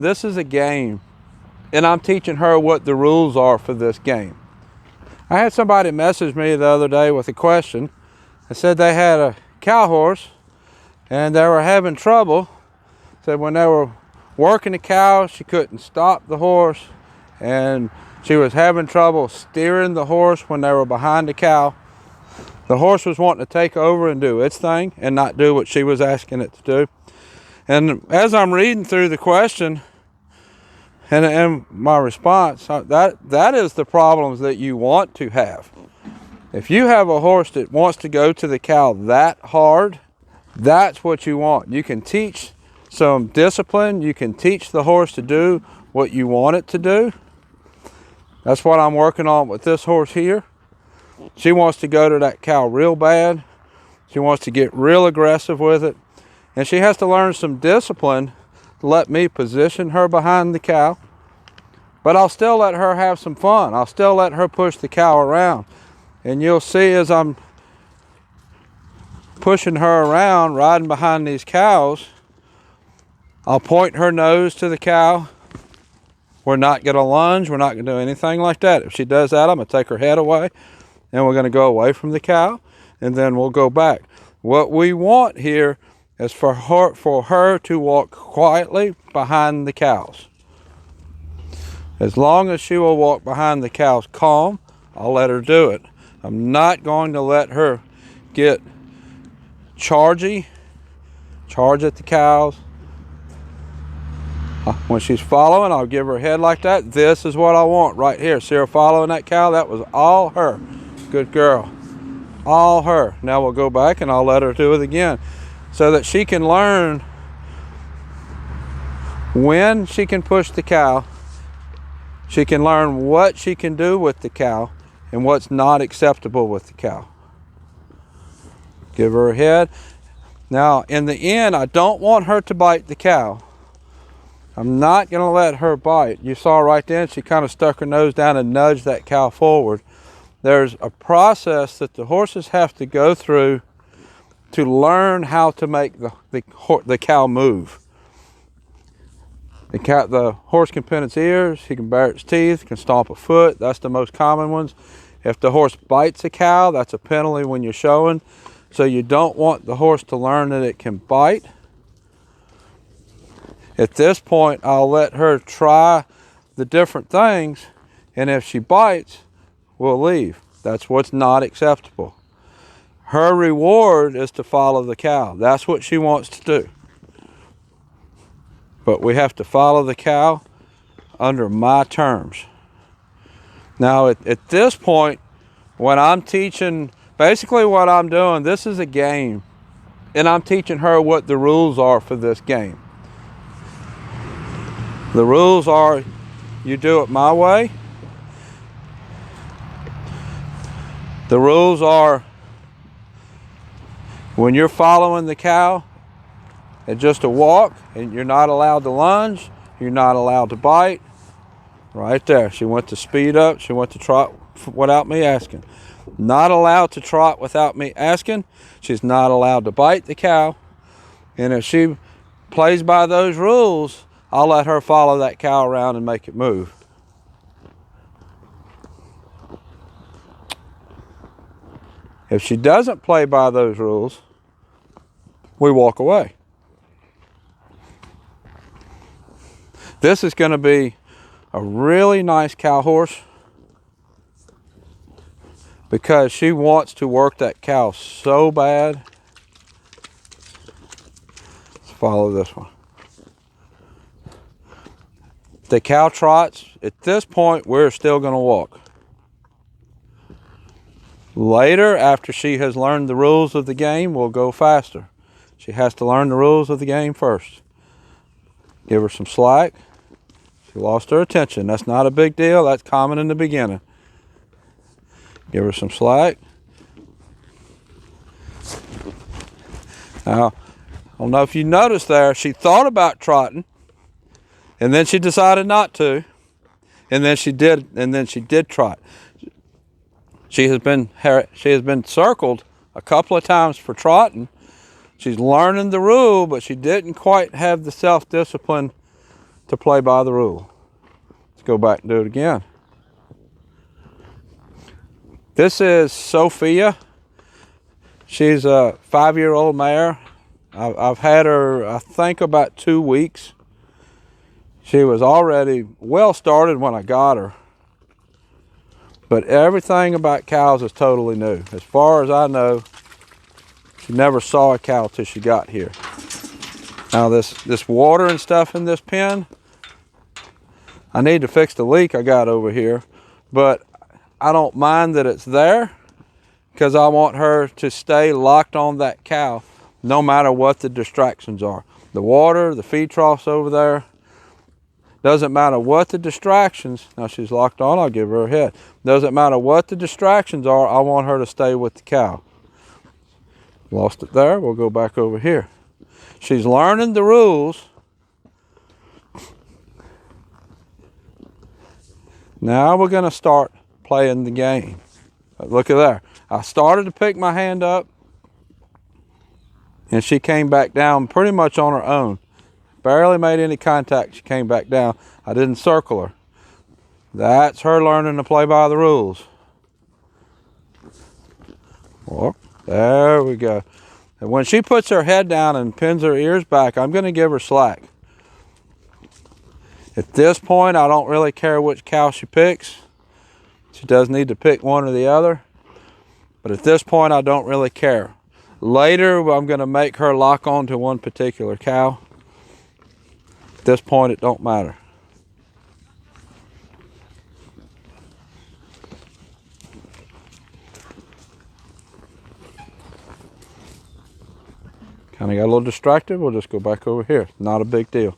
this is a game, and I'm teaching her what the rules are for this game. I had somebody message me the other day with a question. They said they had a cow horse and they were having trouble. Said when they were working the cow, she couldn't stop the horse, and she was having trouble steering the horse when they were behind the cow. The horse was wanting to take over and do its thing and not do what she was asking it to do. And as I'm reading through the question and my response, that is the problems that you want to have. If you have a horse that wants to go to the cow that hard, that's what you want. You can teach some discipline. You can teach the horse to do what you want it to do. That's what I'm working on with this horse here. She wants to go to that cow real bad. She wants to get real aggressive with it. And she has to learn some discipline to let me position her behind the cow. But I'll still let her have some fun. I'll still let her push the cow around. And you'll see as I'm pushing her around, riding behind these cows, I'll point her nose to the cow. We're not going to lunge. We're not going to do anything like that. If she does that, I'm going to take her head away. And we're going to go away from the cow. And then we'll go back. What we want here is for her to walk quietly behind the cows. As long as she will walk behind the cows calm, I'll let her do it. I'm not going to let her get charge at the cows. When she's following, I'll give her a head like that. This is what I want right here. See her following that cow? That was all her. Good girl. All her. Now we'll go back and I'll let her do it again so that she can learn when she can push the cow. She can learn what she can do with the cow and what's not acceptable with the cow. Give her a head. Now, in the end, I don't want her to bite the cow. I'm not going to let her bite. You saw right then, she kind of stuck her nose down and nudged that cow forward. There's a process that the horses have to go through to learn how to make the cow move. The horse can pin its ears, he can bare its teeth, can stomp a foot. That's the most common ones. If the horse bites a cow, that's a penalty when you're showing. So you don't want the horse to learn that it can bite. At this point, I'll let her try the different things, and if she bites, we'll leave. That's what's not acceptable. Her reward is to follow the cow. That's what she wants to do. But we have to follow the cow under my terms. Now, at this point, when I'm teaching, basically what I'm doing, this is a game, and I'm teaching her what the rules are for this game. The rules are, you do it my way. The rules are, when you're following the cow, it's just a walk, and you're not allowed to lunge, you're not allowed to bite. Right there, she went to speed up, she went to trot without me asking. Not allowed to trot without me asking. She's not allowed to bite the cow. And if she plays by those rules, I'll let her follow that cow around and make it move. If she doesn't play by those rules, we walk away. This is going to be a really nice cow horse because she wants to work that cow so bad. Let's follow this one. The cow trots. At this point, we're still going to walk. Later, after she has learned the rules of the game, we'll go faster. She has to learn the rules of the game first. Give her some slack. She lost her attention. That's not a big deal. That's common in the beginning. Give her some slack. Now, I don't know if you noticed there, she thought about trotting, and then she decided not to, and then she did trot. She has been circled a couple of times for trotting. She's learning the rule, but she didn't quite have the self-discipline to play by the rule. Let's go back and do it again. This is Sophia. She's a 5-year-old mare. I've had her, I think, about 2 weeks. She was already well started when I got her. But everything about cows is totally new. As far as I know, she never saw a cow till she got here. Now this water and stuff in this pen, I need to fix the leak I got over here, but I don't mind that it's there because I want her to stay locked on that cow no matter what the distractions are. The water, the feed troughs over there, doesn't matter what the distractions, now she's locked on, I'll give her a head. Doesn't matter what the distractions are, I want her to stay with the cow. Lost it there, we'll go back over here. She's learning the rules. Now we're gonna start playing the game. Look at there. I started to pick my hand up and she came back down pretty much on her own. Barely made any contact, she came back down. I didn't circle her. That's her learning to play by the rules. Well, there we go. And when she puts her head down and pins her ears back, I'm going to give her slack. At this point, I don't really care which cow she picks. She does need to pick one or the other. But at this point, I don't really care. Later, I'm going to make her lock on to one particular cow. At this point, it don't matter. Kind of got a little distracted. We'll just go back over here. Not a big deal.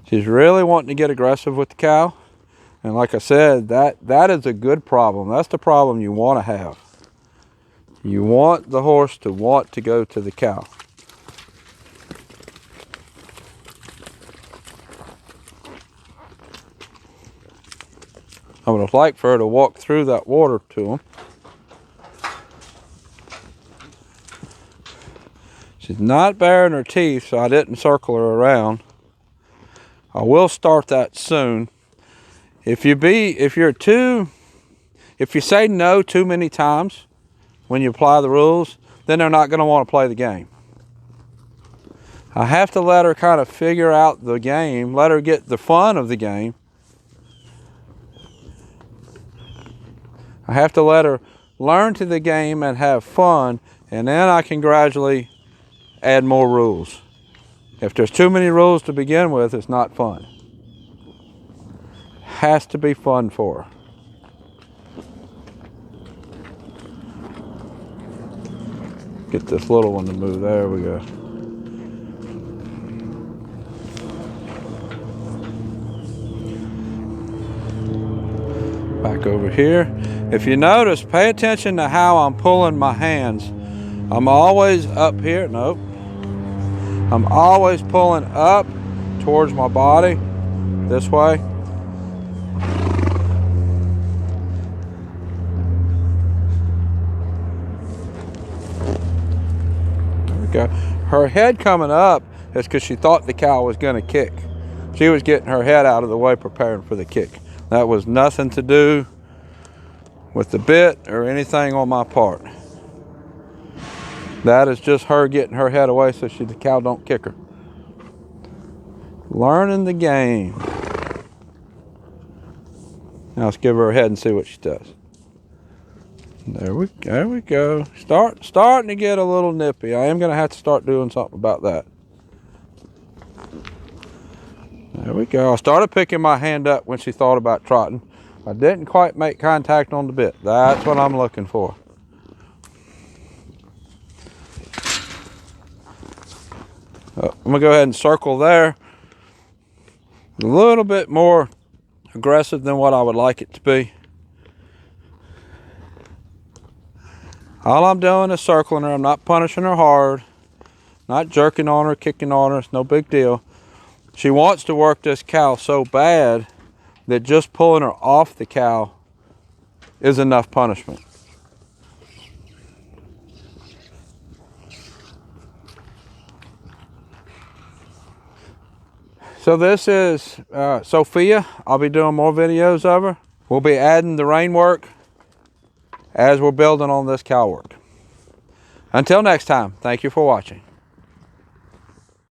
She's really wanting to get aggressive with the cow. And like I said, that is a good problem. That's the problem you want to have. You want the horse to want to go to the cow. I would have liked for her to walk through that water to him. She's not baring her teeth, so I didn't circle her around. I will start that soon. If you say no too many times when you apply the rules, then they're not going to want to play the game. I have to let her kind of figure out the game, let her get the fun of the game. I have to let her learn to the game and have fun, and then I can gradually add more rules. If there's too many rules to begin with, it's not fun. Has to be fun for her. Get this little one to move. There we go. Back over here. If you notice, pay attention to how I'm pulling my hands. I'm always up here. Nope. I'm always pulling up towards my body this way. There we go. Her head coming up is because she thought the cow was going to kick. She was getting her head out of the way, preparing for the kick. That was nothing to do with the bit or anything on my part. That is just her getting her head away so the cow don't kick her. Learning the game. Now let's give her a head and see what she does. There we go. Starting to get a little nippy. I am going to have to start doing something about that. There we go. I started picking my hand up when she thought about trotting. I didn't quite make contact on the bit. That's what I'm looking for. I'm going to go ahead and circle there. A little bit more aggressive than what I would like it to be. All I'm doing is circling her. I'm not punishing her hard. Not jerking on her, kicking on her. It's no big deal. She wants to work this cow so bad that just pulling her off the cow is enough punishment. So this is Sophia. I'll be doing more videos of her. We'll be adding the rein work as we're building on this cow work. Until next time, thank you for watching.